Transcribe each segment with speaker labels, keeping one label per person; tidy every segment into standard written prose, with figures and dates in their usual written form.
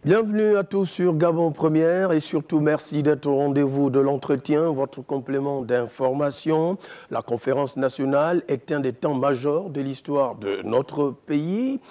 Speaker 1: Bienvenue à tous sur Gabon Première et surtout merci d'être au rendez-vous de l'entretien, votre complément d'information. La conférence nationale est un des temps majeurs de l'histoire de notre pays.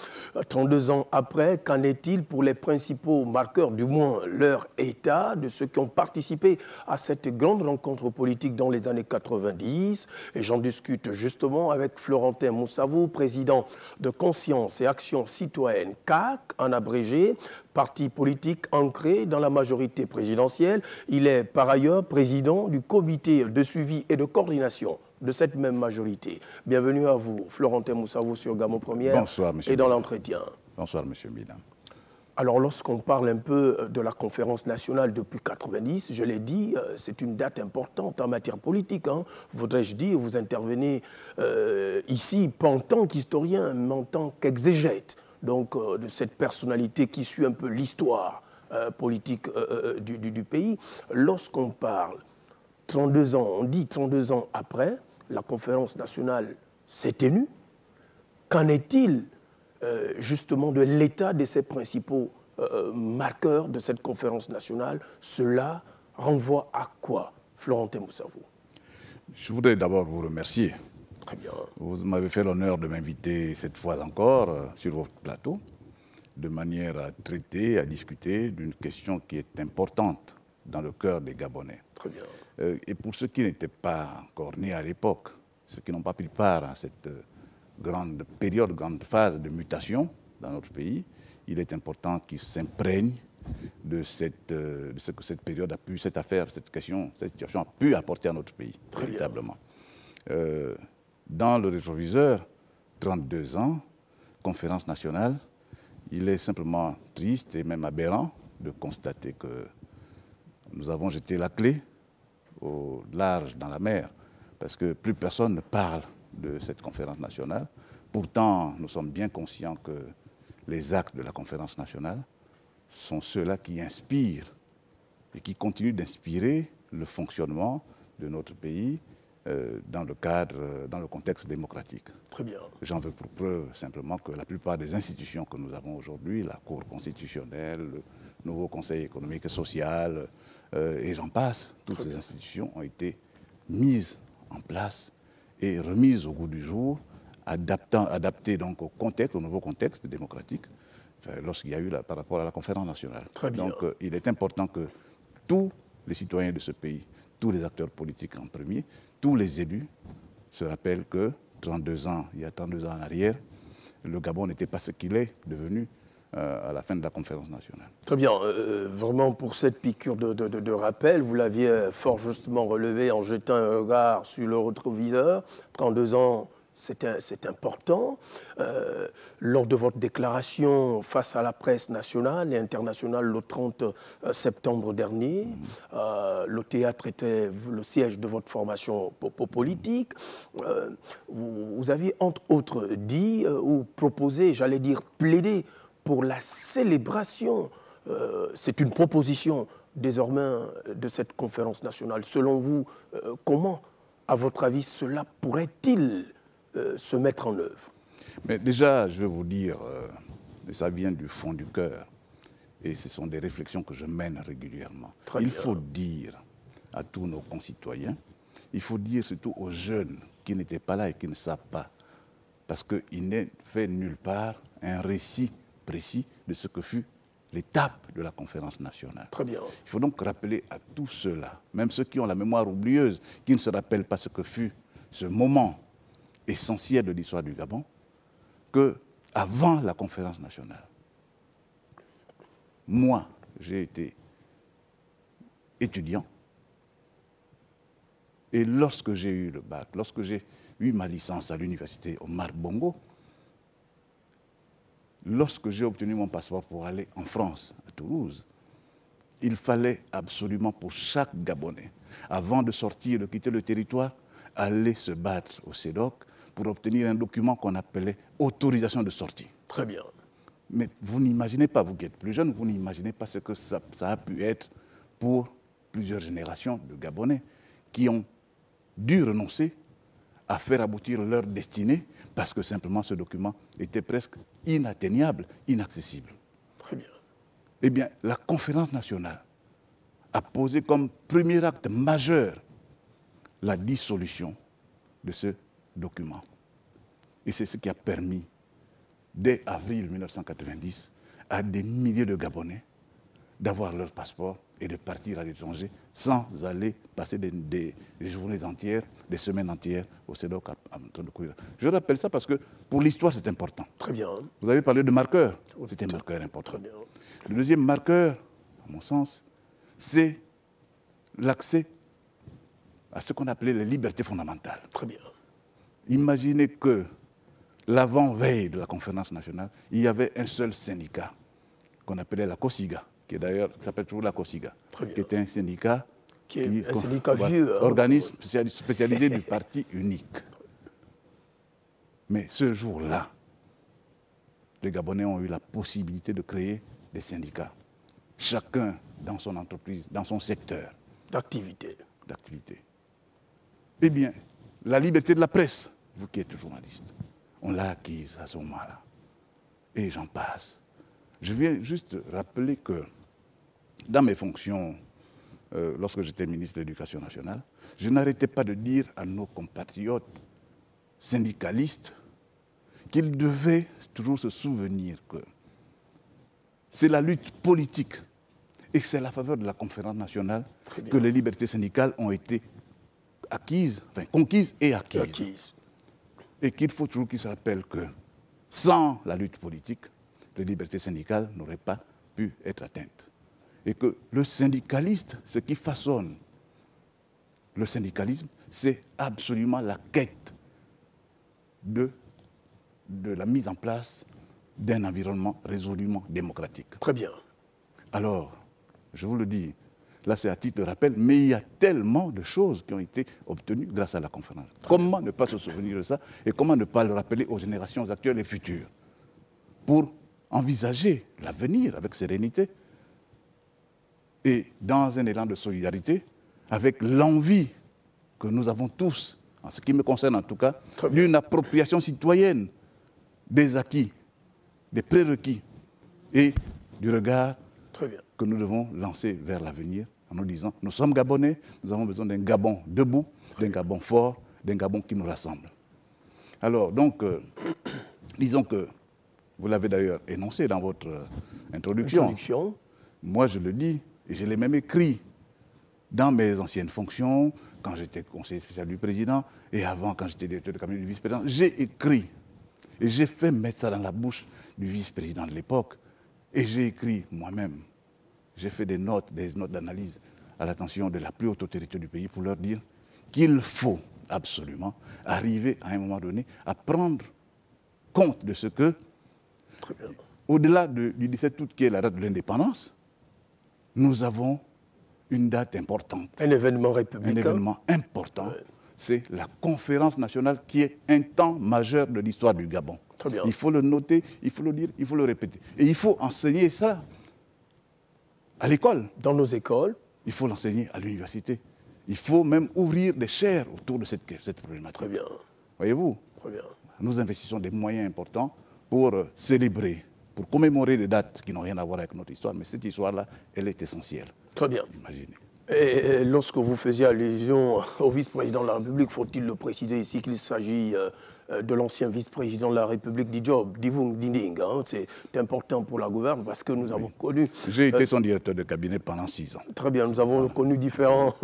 Speaker 1: 32 ans après, qu'en est-il pour les principaux marqueurs, du moins leur état, de ceux qui ont participé à cette grande rencontre politique dans les années 90? Et j'en discute justement avec Florentin Moussavou, président de Conscience et Action Citoyenne CAC, en abrégé, parti politique ancré dans la majorité présidentielle. Il est par ailleurs président du comité de suivi et de coordination de cette même majorité. Bienvenue à vous, Florentin Moussavou sur Gabon Première.
Speaker 2: Bonsoir, monsieur
Speaker 1: et dans
Speaker 2: Milan.
Speaker 1: l'entretien.
Speaker 2: Bonsoir, monsieur Milan.
Speaker 1: Alors, lorsqu'on parle un peu de la conférence nationale depuis 90, je l'ai dit, c'est une date importante en matière politique. Voudrais-je dire, vous intervenez ici, pas en tant qu'historien, mais en tant qu'exégète. Donc, de cette personnalité qui suit un peu l'histoire politique du pays. Lorsqu'on parle 32 ans, on dit 32 ans après, la conférence nationale s'est tenue. Qu'en est-il justement de l'état de ces principaux marqueurs de cette conférence nationale? Cela renvoie à quoi, Florentin Moussavou?
Speaker 2: Je voudrais d'abord vous remercier.
Speaker 1: Très bien.
Speaker 2: Vous m'avez fait l'honneur de m'inviter cette fois encore sur votre plateau, de manière à traiter, à discuter d'une question qui est importante dans le cœur des Gabonais.
Speaker 1: Très bien.
Speaker 2: Et pour ceux qui n'étaient pas encore nés à l'époque, ceux qui n'ont pas pris part à cette grande période, grande phase de mutation dans notre pays, il est important qu'ils s'imprègnent de ce que cette période a pu, cette affaire, cette question, cette situation a pu apporter à notre pays,
Speaker 1: Très
Speaker 2: véritablement. Dans le rétroviseur, 32 ans, conférence nationale, il est simplement triste et même aberrant de constater que nous avons jeté la clé au large dans la mer, parce que plus personne ne parle de cette conférence nationale. Pourtant, nous sommes bien conscients que les actes de la conférence nationale sont ceux-là qui inspirent et qui continuent d'inspirer le fonctionnement de notre pays dans le cadre, dans le contexte démocratique.
Speaker 1: Très bien.
Speaker 2: J'en veux pour preuve simplement que la plupart des institutions que nous avons aujourd'hui, la Cour constitutionnelle, le nouveau Conseil économique et social, et j'en passe, toutes ces institutions ont été mises en place et remises au goût du jour, adaptées donc au contexte, au nouveau contexte démocratique, lorsqu'il y a eu par rapport à la conférence nationale.
Speaker 1: Très bien.
Speaker 2: Donc il est important que tous les citoyens de ce pays, tous les acteurs politiques en premier, tous les élus se rappellent que 32 ans, il y a 32 ans en arrière, le Gabon n'était pas ce qu'il est devenu à la fin de la conférence nationale.
Speaker 1: Très bien. Vraiment, pour cette piqûre de rappel, vous l'aviez fort justement relevé en jetant un regard sur le rétroviseur. 32 ans, c'est important. Lors de votre déclaration face à la presse nationale et internationale le 30 septembre dernier, le théâtre était le siège de votre formation politique. Vous aviez entre autres dit ou proposé, j'allais dire plaidé, pour la célébration, c'est une proposition désormais de cette conférence nationale. Selon vous, comment, à votre avis, cela pourrait-il se mettre en œuvre?
Speaker 2: Mais déjà, je vais vous dire, et ça vient du fond du cœur, et ce sont des réflexions que je mène régulièrement. Il faut dire à tous nos concitoyens, il faut dire surtout aux jeunes qui n'étaient pas là et qui ne savent pas, parce qu'il n'est fait nulle part un récit précis de ce que fut l'étape de la conférence nationale.
Speaker 1: Très bien.
Speaker 2: Il faut donc rappeler à tous ceux-là, même ceux qui ont la mémoire oublieuse, qui ne se rappellent pas ce que fut ce moment essentiel de l'histoire du Gabon, qu'avant la conférence nationale, moi, j'ai été étudiant, et lorsque j'ai eu le bac, lorsque j'ai eu ma licence à l'université Omar Bongo, lorsque j'ai obtenu mon passeport pour aller en France, à Toulouse, il fallait absolument pour chaque Gabonais, avant de sortir, de quitter le territoire, aller se battre au CEDOC pour obtenir un document qu'on appelait autorisation de sortie.
Speaker 1: Très bien.
Speaker 2: Mais vous n'imaginez pas, vous qui êtes plus jeune, vous n'imaginez pas ce que ça a pu être pour plusieurs générations de Gabonais qui ont dû renoncer à faire aboutir leur destinée parce que simplement ce document était presque inatteignable, inaccessible.
Speaker 1: Très bien.
Speaker 2: Eh bien, la conférence nationale a posé comme premier acte majeur la dissolution de ce document. Et c'est ce qui a permis, dès avril 1990, à des milliers de Gabonais d'avoir leur passeport et de partir à l'étranger sans aller passer des journées entières, des semaines entières au CEDOC en train de courir. Je rappelle ça parce que pour l'histoire, c'est important.
Speaker 1: Très bien.
Speaker 2: Vous avez parlé de marqueurs. C'est un marqueur important.
Speaker 1: Très bien.
Speaker 2: Le deuxième marqueur, à mon sens, c'est l'accès à ce qu'on appelait les libertés fondamentales.
Speaker 1: Très bien.
Speaker 2: Imaginez que l'avant-veille de la conférence nationale, il y avait un seul syndicat qu'on appelait la COSIGA, qui d'ailleurs s'appelle toujours la COSIGA, qui était un syndicat,
Speaker 1: vieux,
Speaker 2: organisme spécialisé du parti unique. Mais ce jour-là, les Gabonais ont eu la possibilité de créer des syndicats, chacun dans son entreprise, dans son secteur
Speaker 1: d'activité.
Speaker 2: Eh bien, la liberté de la presse, vous qui êtes journaliste, on l'a acquise à ce moment-là. Et j'en passe. Je viens juste rappeler que dans mes fonctions, lorsque j'étais ministre de l'Éducation nationale, je n'arrêtais pas de dire à nos compatriotes syndicalistes qu'ils devaient toujours se souvenir que c'est la lutte politique et que c'est à la faveur de la conférence nationale que les libertés syndicales ont été acquises, enfin conquises et acquises. Et qu'il faut toujours qu'ils se rappellent que sans la lutte politique, les libertés syndicales n'auraient pas pu être atteintes. Et que le syndicaliste, ce qui façonne le syndicalisme, c'est absolument la quête de la mise en place d'un environnement résolument démocratique.
Speaker 1: Très bien.
Speaker 2: Alors, je vous le dis, là c'est à titre de rappel, mais il y a tellement de choses qui ont été obtenues grâce à la conférence. Comment ne pas se souvenir de ça et comment ne pas le rappeler aux générations actuelles et futures pour envisager l'avenir avec sérénité et dans un élan de solidarité, avec l'envie que nous avons tous, en ce qui me concerne en tout cas, d'une appropriation citoyenne des acquis, des prérequis et du regard que nous devons lancer vers l'avenir en nous disant, nous sommes Gabonais, nous avons besoin d'un Gabon debout, d'un Gabon fort, d'un Gabon qui nous rassemble. Alors, donc, disons que, vous l'avez d'ailleurs énoncé dans votre introduction. Moi, je le dis, et je l'ai même écrit dans mes anciennes fonctions, quand j'étais conseiller spécial du président, et avant, quand j'étais directeur de cabinet du vice-président, j'ai écrit, et j'ai fait mettre ça dans la bouche du vice-président de l'époque, et j'ai écrit moi-même. J'ai fait des notes d'analyse à l'attention de la plus haute autorité du pays pour leur dire qu'il faut absolument arriver à un moment donné à prendre compte de ce que, au-delà du 17 août qui est la date de l'indépendance, nous avons une date importante.
Speaker 1: Un événement républicain.
Speaker 2: Un événement important. C'est la conférence nationale qui est un temps majeur de l'histoire du Gabon.
Speaker 1: Très bien.
Speaker 2: Il faut le noter, il faut le dire, il faut le répéter. Et il faut enseigner ça à l'école.
Speaker 1: Dans nos écoles.
Speaker 2: Il faut l'enseigner à l'université. Il faut même ouvrir des chaires autour de cette problématique.
Speaker 1: Très bien.
Speaker 2: Voyez-vous?
Speaker 1: Très bien.
Speaker 2: Nous investissons des moyens importants pour célébrer, pour commémorer des dates qui n'ont rien à voir avec notre histoire. Mais cette histoire-là, elle est essentielle.
Speaker 1: Très bien.
Speaker 2: Imaginez.
Speaker 1: Et lorsque vous faisiez allusion au vice-président de la République, faut-il le préciser ici qu'il s'agit de l'ancien vice-président de la République, Divung Dinding. Hein. C'est important pour la gouverne parce que nous avons connu...
Speaker 2: J'ai été son directeur de cabinet pendant 6 ans.
Speaker 1: Très bien, nous avons connu différents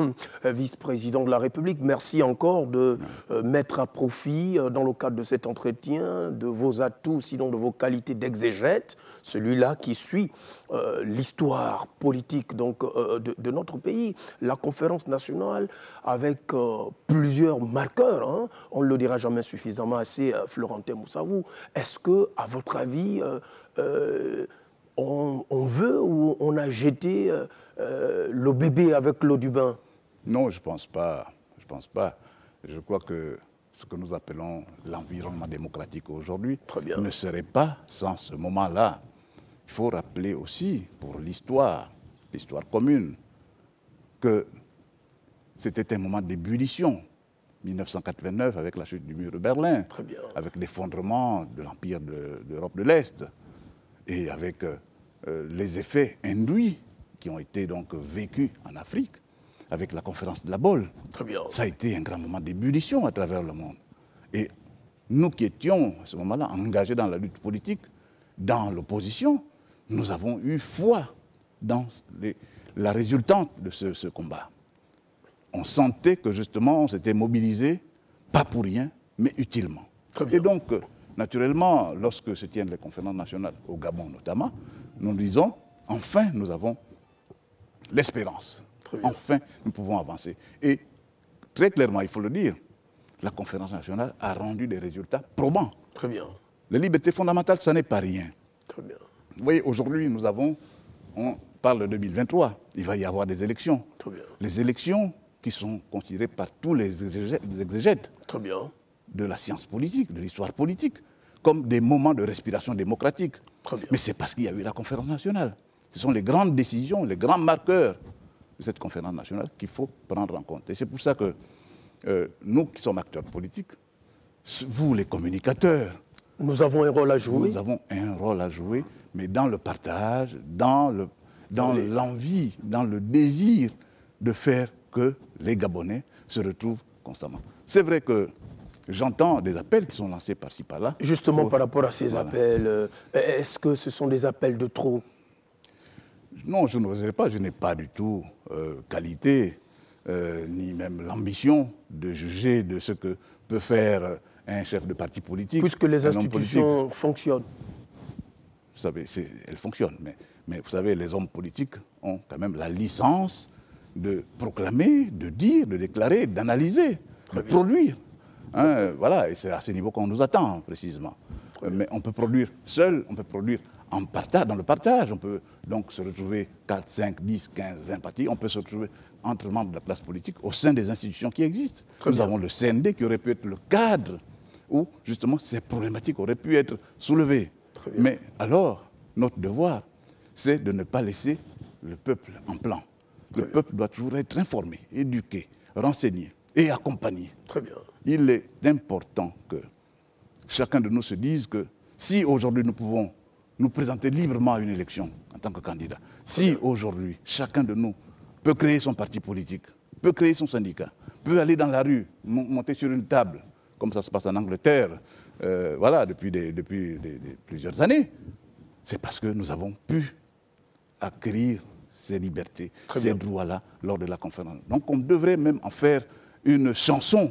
Speaker 1: vice-présidents de la République. Merci encore de mettre à profit, dans le cadre de cet entretien, de vos atouts, sinon de vos qualités d'exégète, celui-là qui suit l'histoire politique donc, de notre pays. La conférence nationale avec plusieurs marqueurs, hein. On ne le dira jamais suffisamment assez, Florentin Moussavou. Est-ce que, à votre avis, on veut ou on a jeté le bébé avec l'eau du bain?
Speaker 2: Non, je ne pense pas. Je crois que ce que nous appelons l'environnement démocratique aujourd'hui ne serait pas sans ce moment-là. Il faut rappeler aussi, pour l'histoire commune, que c'était un moment d'ébullition. 1989, avec la chute du mur de Berlin, avec l'effondrement de l'Empire d'Europe de l'Est, et avec les effets induits qui ont été donc vécus en Afrique avec la conférence de la Baule.
Speaker 1: Très bien.
Speaker 2: Ça a été un grand moment d'ébullition à travers le monde. Et nous qui étions à ce moment-là engagés dans la lutte politique, dans l'opposition, nous avons eu foi dans la résultante de ce combat. On sentait que justement on s'était mobilisé, pas pour rien, mais utilement.
Speaker 1: Très bien.
Speaker 2: Et donc, naturellement, lorsque se tiennent les conférences nationales, au Gabon notamment, nous disons, enfin nous avons l'espérance. Enfin, nous pouvons avancer. Et très clairement, il faut le dire, la conférence nationale a rendu des résultats probants.
Speaker 1: Très bien.
Speaker 2: Les libertés fondamentales, ça n'est pas rien.
Speaker 1: Très bien.
Speaker 2: Vous voyez, aujourd'hui, on parle de 2023, il va y avoir des élections.
Speaker 1: Très bien.
Speaker 2: Les élections qui sont considérées par tous les exégètes
Speaker 1: Très bien.
Speaker 2: de la science politique, de l'histoire politique, comme des moments de respiration démocratique.
Speaker 1: Très bien.
Speaker 2: Mais c'est parce qu'il y a eu la conférence nationale. Ce sont les grandes décisions, les grands marqueurs de cette conférence nationale qu'il faut prendre en compte. Et c'est pour ça que nous qui sommes acteurs politiques, vous les communicateurs,
Speaker 1: nous avons un rôle à jouer.
Speaker 2: Nous avons un rôle à jouer, mais dans le partage, dans l'envie, dans le désir de faire que les Gabonais se retrouvent constamment. C'est vrai que j'entends des appels qui sont lancés par-ci, par-là.
Speaker 1: Justement, par rapport à ces appels, est-ce que ce sont des appels de trop?
Speaker 2: Non, je n'oserais pas. Je n'ai pas du tout qualité, ni même l'ambition de juger de ce que peut faire un chef de parti politique.
Speaker 1: Puisque les institutions fonctionnent.
Speaker 2: Vous savez, elles fonctionnent. Mais vous savez, les hommes politiques ont quand même la licence de proclamer, de dire, de déclarer, d'analyser, de produire. Hein, voilà, et c'est à ce niveau qu'on nous attend, précisément. Mais on peut produire seul, on peut produire en partage, dans le partage. On peut donc se retrouver 4, 5, 10, 15, 20 partis. On peut se retrouver entre membres de la classe politique au sein des institutions qui existent. Nous avons le CND qui aurait pu être le cadre où, justement, ces problématiques auraient pu être soulevées. Mais alors, notre devoir, c'est de ne pas laisser le peuple en plan. Le peuple doit toujours être informé, éduqué, renseigné et accompagné.
Speaker 1: Très bien.
Speaker 2: Il est important que chacun de nous se dise que si aujourd'hui nous pouvons nous présenter librement à une élection en tant que candidat, si aujourd'hui chacun de nous peut créer son parti politique, peut créer son syndicat, peut aller dans la rue, monter sur une table, comme ça se passe en Angleterre, voilà, depuis plusieurs années, c'est parce que nous avons pu acquérir ces libertés, ces droits-là lors de la conférence. Donc on devrait même en faire une chanson.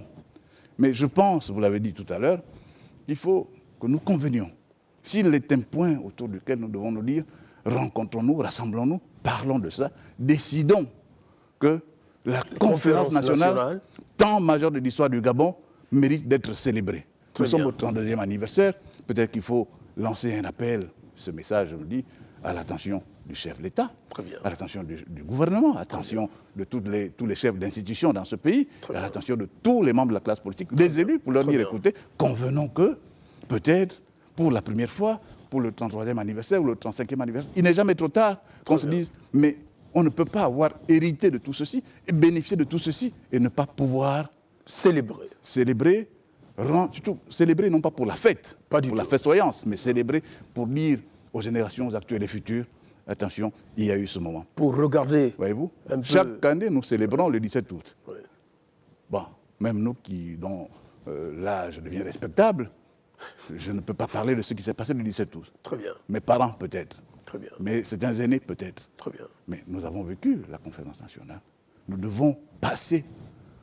Speaker 2: Mais je pense, vous l'avez dit tout à l'heure, qu'il faut que nous convenions. S'il est un point autour duquel nous devons nous dire, rencontrons-nous, rassemblons-nous, parlons de ça, décidons que la conférence nationale, temps majeur de l'histoire du Gabon, mérite d'être célébrée. Nous sommes au 32e anniversaire, peut-être qu'il faut lancer un appel, ce message, je me dis, à l'attention du chef de l'État, à l'attention du gouvernement, à l'attention de tous les chefs d'institutions dans ce pays, à l'attention de tous les membres de la classe politique, des élus, pour leur dire, écoutez, convenons que, peut-être, pour la première fois, pour le 33e anniversaire ou le 35e anniversaire, il n'est jamais trop tard qu'on se dise, mais on ne peut pas avoir hérité de tout ceci et bénéficier de tout ceci et ne pas pouvoir
Speaker 1: célébrer.
Speaker 2: Surtout célébrer non pas pour la fête, pour la festoyance, mais célébrer pour dire aux générations actuelles et futures, attention, il y a eu ce moment.
Speaker 1: Pour regarder.
Speaker 2: Voyez-vous, chaque année, nous célébrons le 17 août. Oui. Bon, même nous dont l'âge devient respectable, je ne peux pas parler de ce qui s'est passé le 17 août.
Speaker 1: Très bien.
Speaker 2: Mes parents, peut-être.
Speaker 1: Très bien.
Speaker 2: Mais certains aînés, peut-être.
Speaker 1: Très bien.
Speaker 2: Mais nous avons vécu la conférence nationale. Nous devons passer.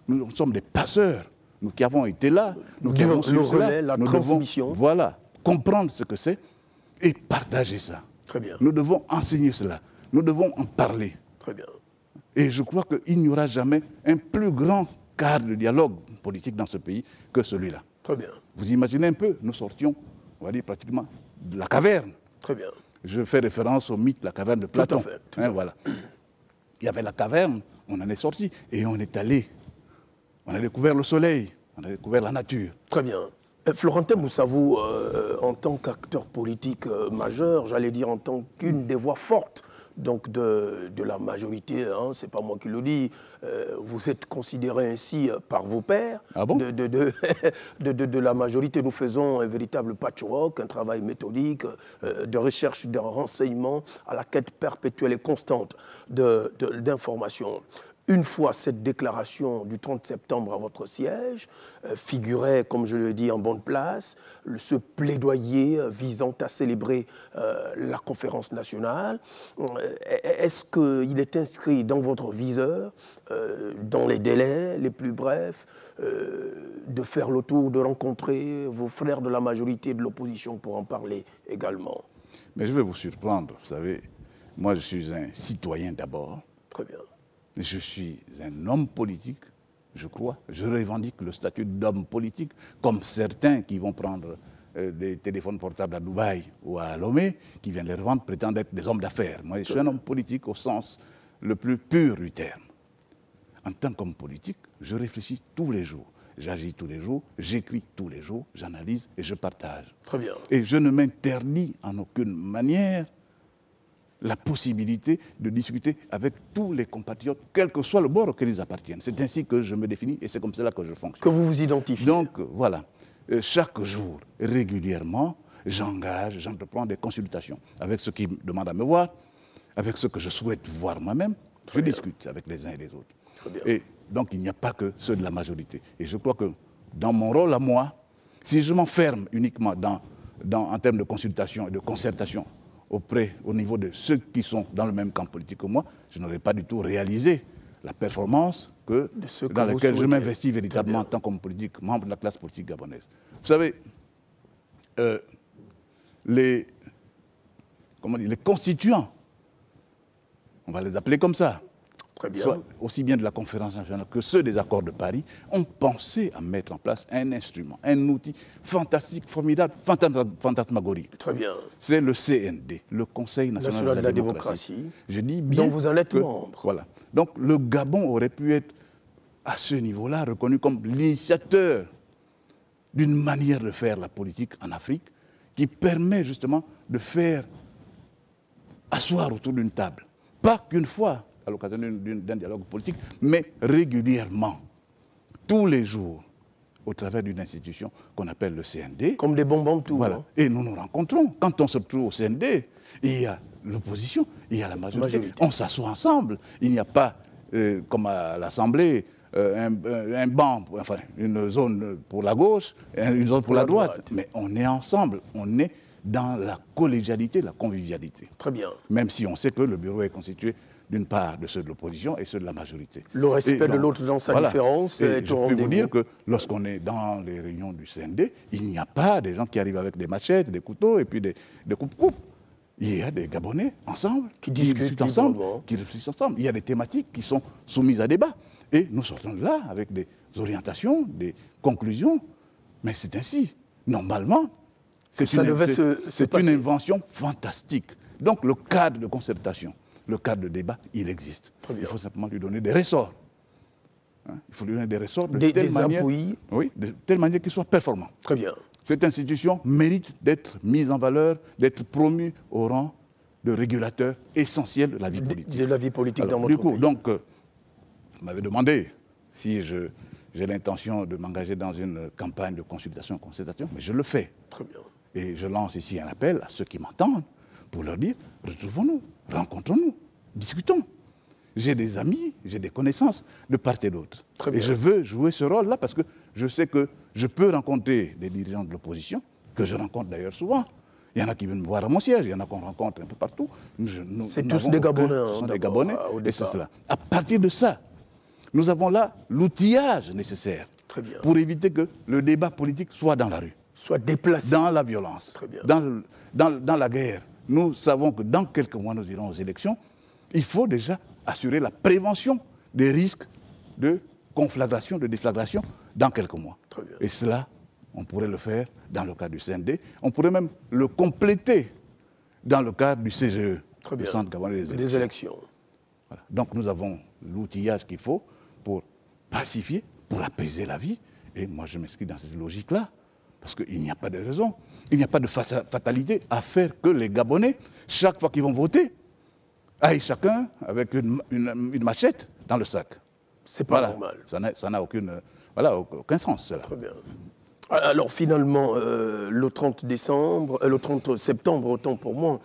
Speaker 2: Nous sommes des passeurs. Nous qui avons été là, nous qui avons suivi cela,
Speaker 1: la transmission.
Speaker 2: Voilà, comprendre ce que c'est et partager ça.
Speaker 1: Très bien.
Speaker 2: Nous devons enseigner cela. Nous devons en parler.
Speaker 1: Très bien.
Speaker 2: Et je crois qu'il n'y aura jamais un plus grand cadre de dialogue politique dans ce pays que celui-là.
Speaker 1: Très bien.
Speaker 2: Vous imaginez un peu, nous sortions, on va dire pratiquement, de la caverne.
Speaker 1: Très bien.
Speaker 2: Je fais référence au mythe de la caverne de Platon.
Speaker 1: Tout à fait.
Speaker 2: Voilà. Il y avait la caverne, on en est sorti et on est allé. On a découvert le soleil, on a découvert la nature.
Speaker 1: Très bien. Florentin Moussavou, en tant qu'acteur politique majeur, j'allais dire en tant qu'une des voix fortes donc de la majorité, hein, c'est pas moi qui le dis, vous êtes considéré ainsi par vos pairs.
Speaker 2: Ah bon?
Speaker 1: de la majorité. Nous faisons un véritable patchwork, un travail méthodique de recherche, de renseignement à la quête perpétuelle et constante d'informations. Une fois cette déclaration du 30 septembre à votre siège, figurait, comme je le dis, en bonne place, ce plaidoyer visant à célébrer la conférence nationale. Est-ce qu'il est inscrit dans votre viseur, dans les délais les plus brefs, de faire le tour, de rencontrer vos frères de la majorité et de l'opposition pour en parler également?
Speaker 2: Mais je vais vous surprendre, vous savez, moi je suis un citoyen d'abord.
Speaker 1: Très bien.
Speaker 2: Je suis un homme politique, je crois. Je revendique le statut d'homme politique, comme certains qui vont prendre des téléphones portables à Dubaï ou à Lomé, qui viennent les revendre, prétendent être des hommes d'affaires. Moi, je suis un homme politique au sens le plus pur du terme. En tant qu'homme politique, je réfléchis tous les jours. J'agis tous les jours, j'écris tous les jours, j'analyse et je partage.
Speaker 1: Très bien.
Speaker 2: Et je ne m'interdis en aucune manière la possibilité de discuter avec tous les compatriotes, quel que soit le bord auquel ils appartiennent. C'est ainsi que je me définis et c'est comme cela que je fonctionne.
Speaker 1: Que vous vous identifiez.
Speaker 2: Donc, voilà. Chaque jour, régulièrement, j'entreprends des consultations avec ceux qui me demandent à me voir, avec ceux que je souhaite voir moi-même. Je discute avec les uns et les autres. Et donc, il n'y a pas que ceux de la majorité. Et je crois que dans mon rôle à moi, si je m'enferme uniquement en termes de consultation et de concertation, au niveau de ceux qui sont dans le même camp politique que moi, je n'aurais pas du tout réalisé la performance dans laquelle je m'investis véritablement en tant qu'homme politique, membre de la classe politique gabonaise. Vous savez, les constituants, on va les appeler comme ça, soit aussi bien de la conférence nationale que ceux des accords de Paris, ont pensé à mettre en place un instrument, un outil fantastique, formidable, fantasmagorique.
Speaker 1: Très bien.
Speaker 2: C'est le CND, le Conseil national de la démocratie. Je dis bien
Speaker 1: dont vous en êtes membre.
Speaker 2: Voilà. Donc le Gabon aurait pu être à ce niveau-là reconnu comme l'initiateur d'une manière de faire la politique en Afrique qui permet justement de faire asseoir autour d'une table, pas qu'une fois à l'occasion d'un dialogue politique, mais régulièrement, tous les jours, au travers d'une institution qu'on appelle le CND.
Speaker 1: Comme des bonbons de tout.
Speaker 2: Voilà.
Speaker 1: Hein.
Speaker 2: Et nous nous rencontrons. Quand on se trouve au CND, il y a l'opposition, il y a la majorité. On s'assoit ensemble. Il n'y a pas, comme à l'Assemblée, un banc, enfin une zone pour la gauche, une zone pour la droite. Mais on est ensemble. On est dans la collégialité, la convivialité.
Speaker 1: Très bien.
Speaker 2: Même si on sait que le bureau est constitué d'une part de ceux de l'opposition et ceux de la majorité.
Speaker 1: Le respect de l'autre dans sa différence est au rendez-vous.
Speaker 2: Je peux vous dire que lorsqu'on est dans les réunions du CND, il n'y a pas des gens qui arrivent avec des machettes, des couteaux et puis des coupes-coupes. Il y a des Gabonais ensemble, qui discutent ensemble, qui réfléchissent ensemble. Il y a des thématiques qui sont soumises à débat. Et nous sortons de là avec des orientations, des conclusions. Mais c'est ainsi. Normalement, c'est une invention fantastique. Donc le cadre de concertation, le cadre de débat, il existe. Il faut simplement lui donner des ressorts. Hein? Il faut lui donner des ressorts de telle manière, de telle manière qu'il soit performant.
Speaker 1: Très bien.
Speaker 2: Cette institution mérite d'être mise en valeur, d'être promue au rang de régulateur essentiel de la vie politique.
Speaker 1: De la vie politique dans notre pays.
Speaker 2: Donc, vous m'avez demandé si j'ai l'intention de m'engager dans une campagne de consultation et concertation, mais je le fais.
Speaker 1: Très bien.
Speaker 2: Et je lance ici un appel à ceux qui m'entendent pour leur dire, retrouvons-nous, rencontrons-nous, discutons. J'ai des amis, j'ai des connaissances de part et d'autre. Et je veux jouer ce rôle-là parce que je sais que je peux rencontrer des dirigeants de l'opposition, que je rencontre d'ailleurs souvent. Il y en a qui viennent me voir à mon siège, il y en a qu'on rencontre un peu partout.
Speaker 1: C'est tous des Gabonais.
Speaker 2: Ce sont des Gabonais, et c'est cela. À partir de ça, nous avons là l'outillage nécessaire pour éviter que le débat politique soit dans la rue.
Speaker 1: Soit déplacé.
Speaker 2: Dans la violence, dans la guerre. Nous savons que dans quelques mois, nous irons aux élections. Il faut déjà assurer la prévention des risques de conflagration, de déflagration dans quelques mois. Et cela, on pourrait le faire dans le cadre du CND. On pourrait même le compléter dans le cadre du CGE, le Centre gabonais des élections. Voilà. Donc nous avons l'outillage qu'il faut pour pacifier, pour apaiser la vie. Et moi, je m'inscris dans cette logique-là. Parce qu'il n'y a pas de raison, il n'y a pas de fatalité à faire que les Gabonais, chaque fois qu'ils vont voter, aillent chacun avec une machette dans le sac.
Speaker 1: C'est pas normal.
Speaker 2: Ça n'a aucun sens, cela.
Speaker 1: Très bien. Alors finalement, le 30 septembre, autant pour moi,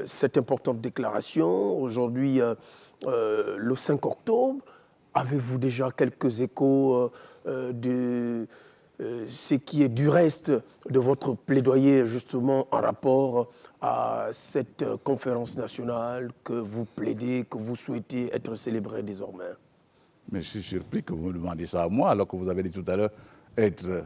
Speaker 1: cette importante déclaration, aujourd'hui, le 5 octobre, avez-vous déjà quelques échos de ce qui est du reste de votre plaidoyer justement en rapport à cette conférence nationale que vous plaidez, que vous souhaitez être célébrée désormais?
Speaker 2: Mais je suis surpris que vous me demandiez ça à moi, alors que vous avez dit tout à l'heure être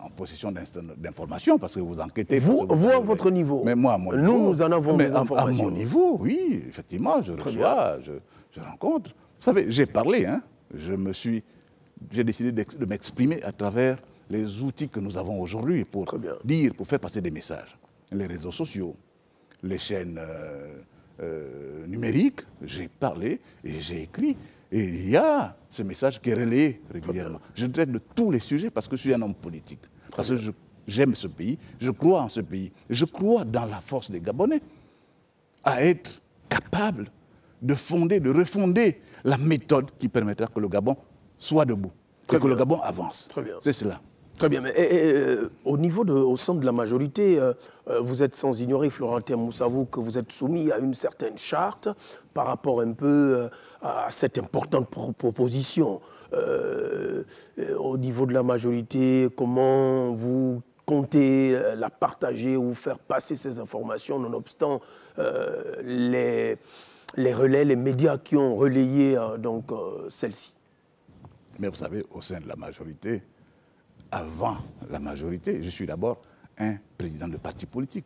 Speaker 2: en possession d'informations, parce que vous enquêtez.
Speaker 1: Vous à votre niveau.
Speaker 2: Mais moi, à mon niveau.
Speaker 1: Nous en avons des informations.
Speaker 2: À mon niveau, oui, effectivement, je reçois, je rencontre. Vous savez, j'ai parlé, hein, j'ai décidé de m'exprimer à travers les outils que nous avons aujourd'hui pour faire passer des messages. Les réseaux sociaux, les chaînes numériques, j'ai parlé et j'ai écrit. Et il y a ce message qui est relayé régulièrement. Je traite de tous les sujets parce que je suis un homme politique. Parce que j'aime ce pays, je crois en ce pays. Je crois dans la force des Gabonais à être capable de refonder la méthode qui permettra que le Gabon soit debout, que le Gabon avance. C'est cela.
Speaker 1: Très bien. Mais au sein de la majorité, vous êtes sans ignorer, Florentin Moussavou, que vous êtes soumis à une certaine charte par rapport un peu à cette importante proposition. Au niveau de la majorité, comment vous comptez la partager ou faire passer ces informations, nonobstant les relais, les médias qui ont relayé celle-ci?
Speaker 2: Mais vous savez, au sein de la majorité, avant la majorité, je suis d'abord un président de parti politique.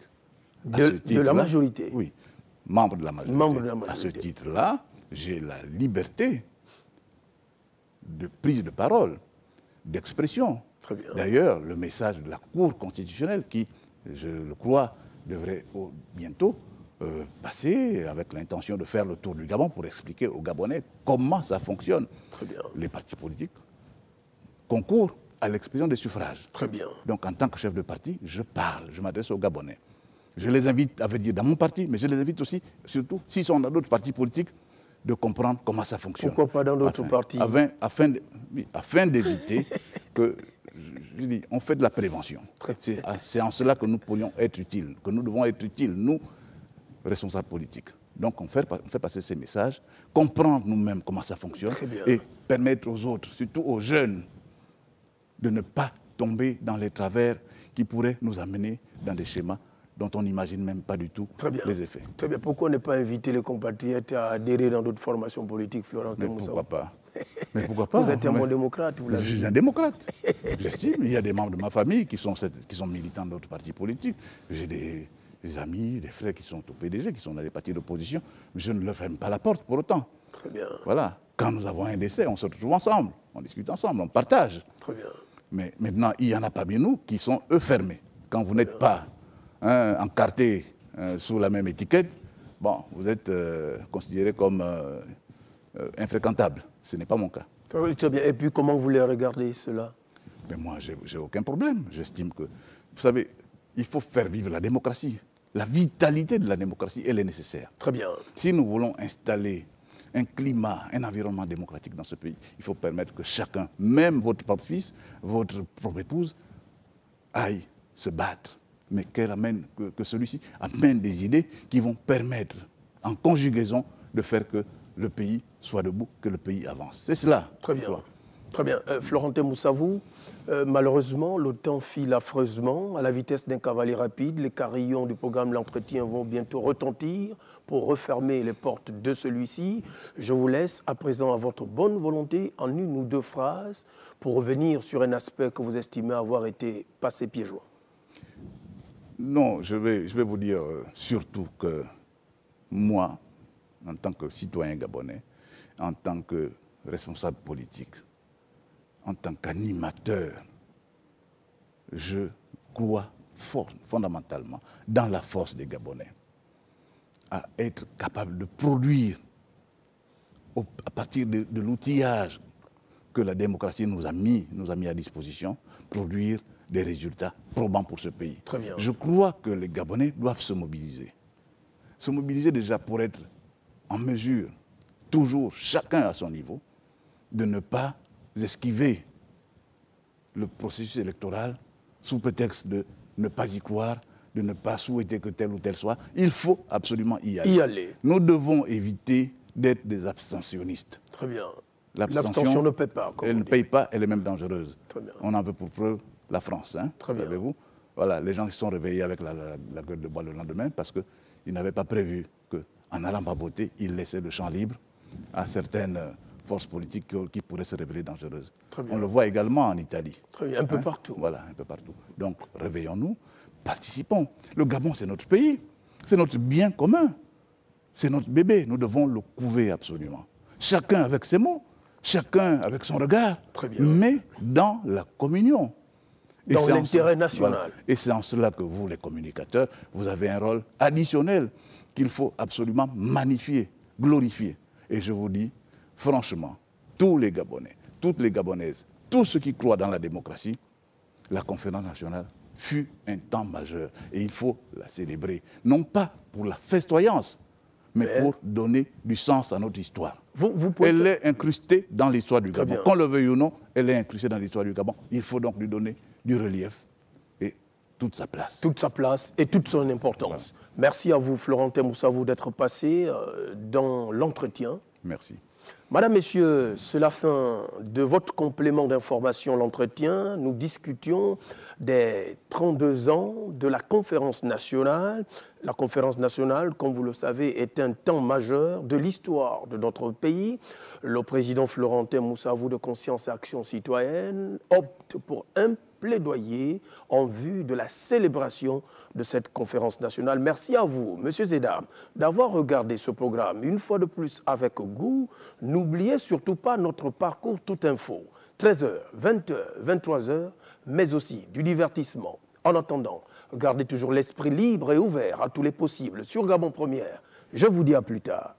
Speaker 1: De la majorité?
Speaker 2: Oui, membre de la majorité. À ce titre-là, j'ai la liberté de prise de parole, d'expression. D'ailleurs, le message de la Cour constitutionnelle qui, je le crois, devrait bientôt passer avec l'intention de faire le tour du Gabon pour expliquer aux Gabonais comment ça fonctionne. Les partis politiques concourent à l'expression des suffrages.
Speaker 1: Très bien.
Speaker 2: Donc, en tant que chef de parti, je parle, je m'adresse aux Gabonais. Je les invite à venir dans mon parti, mais je les invite aussi, surtout, s'ils sont dans d'autres partis politiques, de comprendre comment ça fonctionne.
Speaker 1: Pourquoi pas dans d'autres partis?
Speaker 2: Afin d'éviter que, je dis, on fait de la prévention. C'est en cela que nous pourrions être utiles, que nous devons être utiles, nous, responsables politiques. Donc, on fait passer ces messages, comprendre nous-mêmes comment ça fonctionne et permettre aux autres, surtout aux jeunes, de ne pas tomber dans les travers qui pourraient nous amener dans des schémas dont on n'imagine même pas du tout les effets.
Speaker 1: Très bien. Pourquoi ne pas inviter les compatriotes à adhérer dans d'autres formations politiques, Florentin Moussavou?
Speaker 2: Pourquoi pas? Mais pourquoi pas?
Speaker 1: Vous êtes un bon démocrate, vous l'avez dit.
Speaker 2: Je suis un démocrate. J'estime. Il y a des membres de ma famille qui sont militants d'autres partis politiques. J'ai des amis, des frères qui sont au PDG, qui sont dans les partis d'opposition. Mais je ne leur ferme pas la porte pour autant.
Speaker 1: Très bien.
Speaker 2: Voilà. Quand nous avons un décès, on se retrouve ensemble, on discute ensemble, on partage.
Speaker 1: Très bien.
Speaker 2: Mais maintenant, il y en a parmi nous qui sont, eux, fermés. Quand vous n'êtes pas encartés sous la même étiquette, bon, vous êtes considérés comme infréquentables. Ce n'est pas mon cas.
Speaker 1: Très bien. Et puis, comment vous les regardez, cela?
Speaker 2: Mais moi, je n'ai aucun problème. J'estime que, vous savez, il faut faire vivre la démocratie. La vitalité de la démocratie, elle est nécessaire.
Speaker 1: Très bien.
Speaker 2: Si nous voulons installer un climat, un environnement démocratique dans ce pays, il faut permettre que chacun, même votre propre fils, votre propre épouse, aille se battre. Mais que celui-ci amène des idées qui vont permettre, en conjugaison, de faire que le pays soit debout, que le pays avance. C'est cela.
Speaker 1: Très bien. Très bien. Florentin Moussavou, malheureusement, le temps file affreusement. À la vitesse d'un cavalier rapide, les carillons du programme L'Entretien vont bientôt retentir pour refermer les portes de celui-ci. Je vous laisse à présent à votre bonne volonté, en une ou deux phrases, pour revenir sur un aspect que vous estimez avoir été passé pieds joints.
Speaker 2: Non, je vais vous dire surtout que moi, en tant que citoyen gabonais, en tant que responsable politique, en tant qu'animateur, je crois fondamentalement dans la force des Gabonais, à être capable de produire, à partir de l'outillage que la démocratie nous a mis à disposition, produire des résultats probants pour ce pays.
Speaker 1: Très bien.
Speaker 2: Je crois que les Gabonais doivent se mobiliser. se mobiliser déjà pour être en mesure, toujours chacun à son niveau, de ne pas esquiver le processus électoral sous prétexte de ne pas y croire, de ne pas souhaiter que tel ou tel soit. Il faut absolument y aller. Nous devons éviter d'être des abstentionnistes.
Speaker 1: Très bien.
Speaker 2: L'abstention
Speaker 1: ne paie pas.
Speaker 2: Elle ne paye pas, elle est même dangereuse.
Speaker 1: Très bien.
Speaker 2: On en veut pour preuve la France, hein,
Speaker 1: très bien.
Speaker 2: Savez-vous? Voilà, les gens qui sont réveillés avec la gueule de bois le lendemain parce qu'ils n'avaient pas prévu qu'en n'allant pas voter, ils laissaient le champ libre à certaines forces politiques qui pourraient se révéler dangereuses. On le voit également en Italie.
Speaker 1: Très bien, un peu partout.
Speaker 2: Voilà, un peu partout. Donc, réveillons-nous, participons. Le Gabon, c'est notre pays, c'est notre bien commun, c'est notre bébé. Nous devons le couver absolument. Chacun avec ses mots, chacun avec son regard, mais dans la communion.
Speaker 1: Dans l'intérêt national.
Speaker 2: Voilà. Et c'est en cela que vous, les communicateurs, vous avez un rôle additionnel qu'il faut absolument magnifier, glorifier. Et je vous dis, franchement, tous les Gabonais, toutes les Gabonaises, tous ceux qui croient dans la démocratie, la conférence nationale fut un temps majeur. Et il faut la célébrer. Non pas pour la festoyance, mais pour donner du sens à notre histoire. Elle est incrustée dans l'histoire du Gabon. Qu'on le veuille ou non, elle est incrustée dans l'histoire du Gabon. Il faut donc lui donner du relief et toute sa place.
Speaker 1: Toute sa place et toute son importance. Voilà. Merci à vous, Florentin Moussavou, d'être passé dans l'entretien.
Speaker 2: Merci.
Speaker 1: Madame, Messieurs, c'est la fin de votre complément d'information, l'entretien. Nous discutions des 32 ans de la conférence nationale. La conférence nationale, comme vous le savez, est un temps majeur de l'histoire de notre pays. Le président Florentin Moussavou de Conscience et Action Citoyenne opte pour un plaidoyer en vue de la célébration de cette conférence nationale. Merci à vous, messieurs et dames, d'avoir regardé ce programme une fois de plus avec goût. N'oubliez surtout pas notre parcours Tout Info, 13h, 20h, 23h, mais aussi du divertissement. En attendant, gardez toujours l'esprit libre et ouvert à tous les possibles sur Gabon Première. Je vous dis à plus tard.